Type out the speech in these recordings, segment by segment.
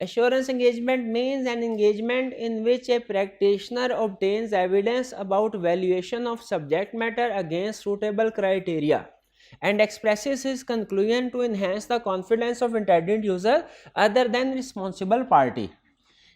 Assurance engagement means an engagement in which a practitioner obtains evidence about valuation of subject matter against suitable criteria and expresses his conclusion to enhance the confidence of intended user other than responsible party.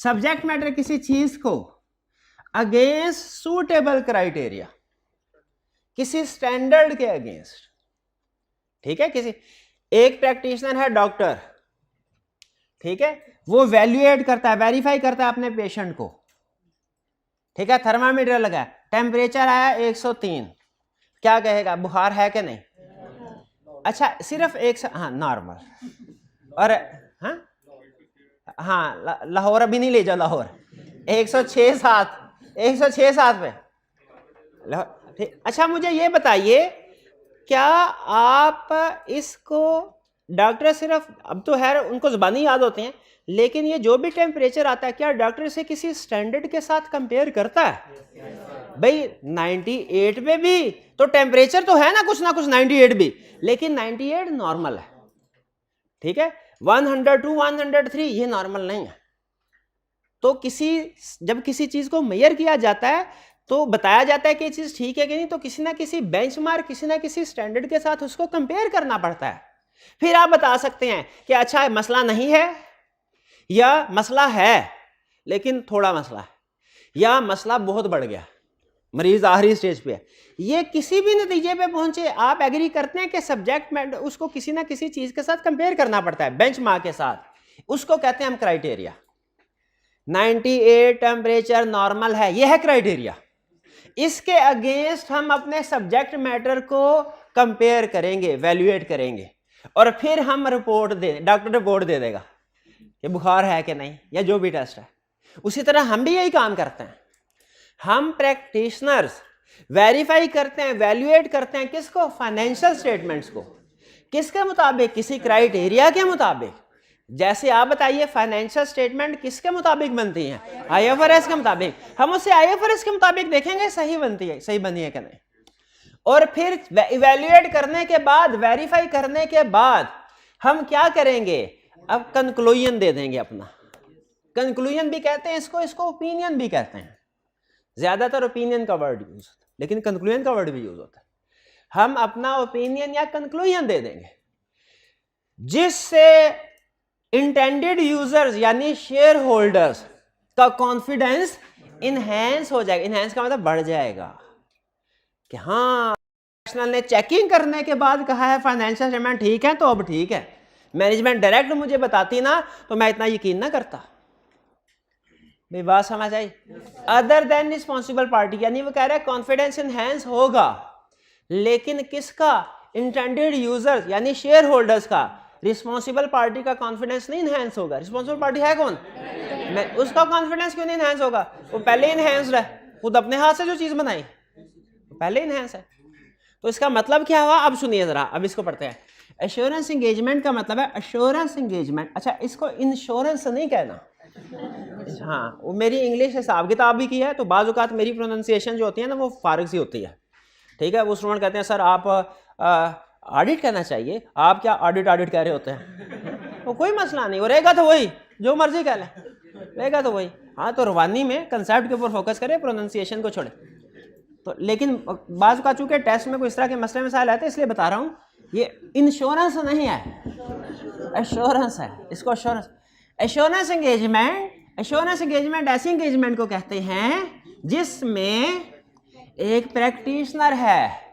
Subject matter किसी चीज को against suitable criteria, किसी standard के against, ठीक है। किसी एक practitioner है डॉक्टर, ठीक है, वो वैल्यूएट करता है, वेरीफाई करता है अपने पेशेंट को, ठीक है, थर्मामीटर लगा, टेम्परेचर आया 103, क्या कहेगा, बुखार है कि नहीं? अच्छा सिर्फ हाँ नॉर्मल, और हाँ लाहौर अभी नहीं ले जाओ, लाहौर 106 पे, ठीक। अच्छा मुझे ये बताइए, क्या आप इसको डॉक्टर सिर्फ, अब तो है उनको ज़बानी याद होते हैं, लेकिन ये जो भी टेम्परेचर आता है क्या डॉक्टर इसे किसी स्टैंडर्ड के साथ कंपेयर करता है? भाई 98 पे भी तो टेम्परेचर तो है ना कुछ 98 भी, लेकिन 98 नॉर्मल है, ठीक है, 102 103 ये नॉर्मल नहीं है। तो जब किसी चीज को मेजर किया जाता है तो बताया जाता है कि ये चीज ठीक है कि नहीं, तो किसी ना किसी बेंचमार्क, किसी ना किसी स्टैंडर्ड के साथ उसको कंपेयर करना पड़ता है। फिर आप बता सकते हैं कि अच्छा मसला नहीं है, या मसला है लेकिन थोड़ा मसला है, या मसला बहुत बढ़ गया, मरीज आखिरी स्टेज पे है। ये किसी भी नतीजे पे पहुंचे, आप एग्री करते हैं कि सब्जेक्ट में उसको किसी ना किसी चीज के साथ कंपेयर करना पड़ता है, बेंचमार्क के साथ, उसको कहते हैं हम क्राइटेरिया। 98 टेम्परेचर नॉर्मल है, यह है क्राइटेरिया। इसके अगेंस्ट हम अपने सब्जेक्ट मैटर को कंपेयर करेंगे, वैल्यूएट करेंगे, और फिर हम रिपोर्ट डॉक्टर रिपोर्ट दे देगा कि बुखार है कि नहीं, या जो भी टेस्ट है। उसी तरह हम भी यही काम करते हैं, हम प्रैक्टिशनर्स वेरीफाई करते हैं, वैल्यूएट करते हैं किसको, फाइनेंशियल स्टेटमेंट्स को, किसके मुताबिक, किसी क्राइटेरिया के मुताबिक। जैसे आप बताइए फाइनेंशियल स्टेटमेंट किसके मुताबिक बनती हैं, आईएफआरएस के मुताबिक। हम उसे आईएफआरएस के मुताबिक देखेंगे सही बनती है, सही बनी है कि नहीं, और फिर इवैल्यूएट करने के बाद, वेरीफाई करने के बाद हम क्या करेंगे, अब कंक्लूजन दे देंगे अपना। कंक्लूजन भी कहते हैं इसको ओपिनियन भी कहते हैं, ज्यादातर ओपिनियन का वर्ड यूज होता है, लेकिन कंक्लूजन का वर्ड भी यूज होता है। हम अपना ओपिनियन या कंक्लूजन दे देंगे, जिससे इंटेंडेड यूजर्स यानी शेयर होल्डर्स का कॉन्फिडेंस इनहेंस हो जाएगा। इनहेंस का मतलब बढ़ जाएगा कि हाँ ने चेकिंग करने के बाद कहा है फाइनेंशियल स्टेटमेंट ठीक है, तो अब ठीक है। मैनेजमेंट डायरेक्ट मुझे बताती ना तो मैं इतना यकीन ना करता। भाई बात समझ आई? अदर देन रिस्पॉन्सिबल पार्टी, यानी वो कह रहा है कॉन्फिडेंस इनहेंस होगा, लेकिन किसका, इंटेंडेड यूजर्स यानी शेयर होल्डर्स का। रिस्पॉन्सिबल पार्टी का कॉन्फिडेंस नहीं इनहेंस होगा। रिस्पॉन्सिबल पार्टी है कौन, मैं, उसका कॉन्फिडेंस क्यों नहीं इनहेंस होगा, वो पहले इनहेंस्ड है, खुद अपने हाथ से जो चीज बनाई पहले इनहेंस है। तो इसका मतलब क्या हुआ, अब सुनिए जरा, अब इसको पढ़ते हैं। एश्योरेंस एंगेजमेंट का मतलब है एश्योरेंस एंगेजमेंट। अच्छा इसको इंश्योरेंस नहीं कहना, हाँ वो मेरी इंग्लिश हिसाब किताब भी की है, तो बाज़ औक़ात मेरी प्रोनाउंसिएशन जो होती है ना वो फारग सी होती है, ठीक है। वो स्टूडेंट कहते हैं सर आप ऑडिट कहना चाहिए, आप क्या ऑडिट कह रहे होते हैं। तो कोई मसला नहीं, वो रहेगा तो वही, जो मर्जी कह लें, रहेगा तो वही। हाँ तो रवानी में कंसेप्ट के ऊपर फोकस करें, प्रोनाउंसिएशन को छोड़े। तो लेकिन बाज़ का चूँकि टेस्ट में कोई इस तरह के मसले मसाइल आते हैं, इसलिए बता रहा हूँ, ये इंश्योरेंस नहीं है, एश्योरेंस है। इसको एश्योरेंस, एश्योरेंस एंगेजमेंट ऐसी एंगेजमेंट को कहते हैं जिसमें एक प्रैक्टिशनर है,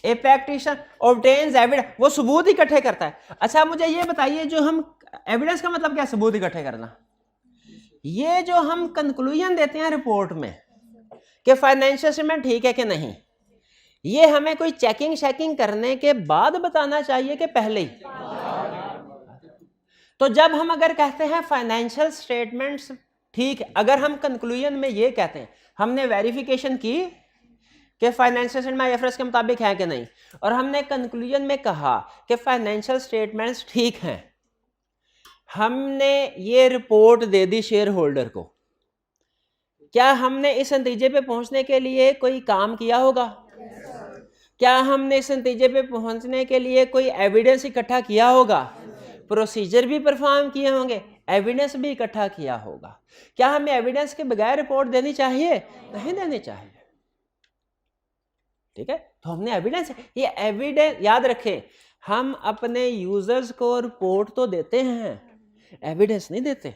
ए प्रैक्टिशनर ऑब्टेन्स एविडेंस, वो सबूत इकट्ठे करता है। अच्छा मुझे ये बताइए, जो हम एविडेंस का मतलब क्या, सबूत इकट्ठे करना। ये जो हम कंक्लूजन देते हैं रिपोर्ट में कि फाइनेंशियल स्टेटमेंट ठीक है कि नहीं, ये हमें कोई चेकिंग शेकिंग करने के बाद बताना चाहिए कि पहले ही। तो जब हम अगर कहते हैं फाइनेंशियल स्टेटमेंट्स ठीक है, अगर हम कंक्लूजन में ये कहते हैं हमने वेरिफिकेशन की कि फाइनेंशियल स्टेटमेंट आईएफआरएस के मुताबिक है कि नहीं, और हमने कंक्लूजन में कहा कि फाइनेंशियल स्टेटमेंट्स ठीक हैं, हमने ये रिपोर्ट दे दी शेयर होल्डर को, क्या हमने इस नतीजे पे पहुंचने के लिए कोई काम किया होगा? क्या हमने इस नतीजे पे पहुंचने के लिए कोई एविडेंस इकट्ठा किया होगा? प्रोसीजर भी परफॉर्म किए होंगे, एविडेंस भी इकट्ठा किया होगा। क्या हमें एविडेंस के बगैर रिपोर्ट देनी चाहिए? नहीं देनी चाहिए, ठीक है। तो हमने एविडेंस, ये एविडेंस याद रखें, हम अपने यूजर्स को रिपोर्ट तो देते हैं, एविडेंस नहीं देते।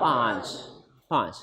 5.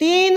3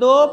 2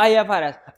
IFRS.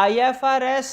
IFRS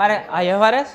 IFRS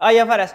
IFRS.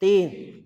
3.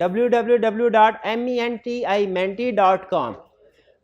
www.menti.com.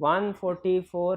144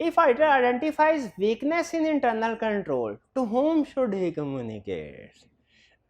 if auditor identifies weakness in internal control, to whom should he communicate?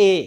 A.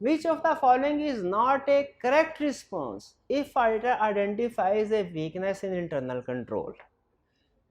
Which of the following is not a correct response if auditor identifies a weakness in internal control?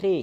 3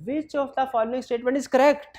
Which of the following statement is correct?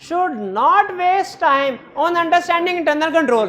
should not waste time on understanding internal control.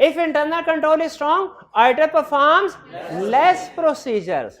if internal control is strong, auditor performs less procedures.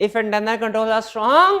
if internal controls are strong,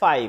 5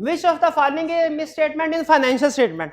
which of the following is misstatement in financial statement.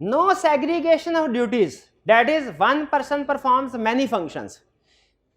No segregation of duties, that is one person performs many functions.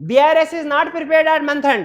BRS is not prepared at month end,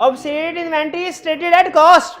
Obsolete inventory is stated at cost.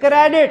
credit.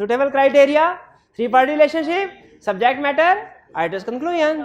suitable criteria, three party relationship, subject matter, ITS conclusion.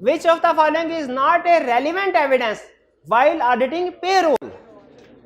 Which of the following is not a relevant evidence while auditing payroll.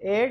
8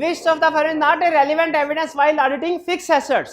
Which of the following not a relevant evidence while auditing fixed assets.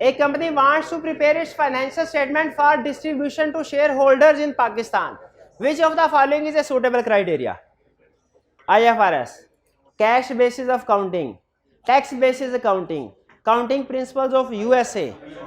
a company wants to prepare its financial statement for distribution to shareholders in Pakistan. Which of the following is a suitable criteria? IFRS, cash basis of counting, tax basis accounting, counting principles of USA.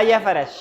IFRS.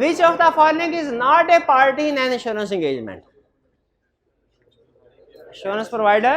which of the following is not a party in an insurance engagement? Insurance provider.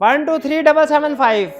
1 2 3 775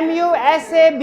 MUSAB,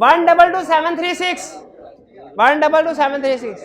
122736 122736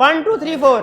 1 2 3 4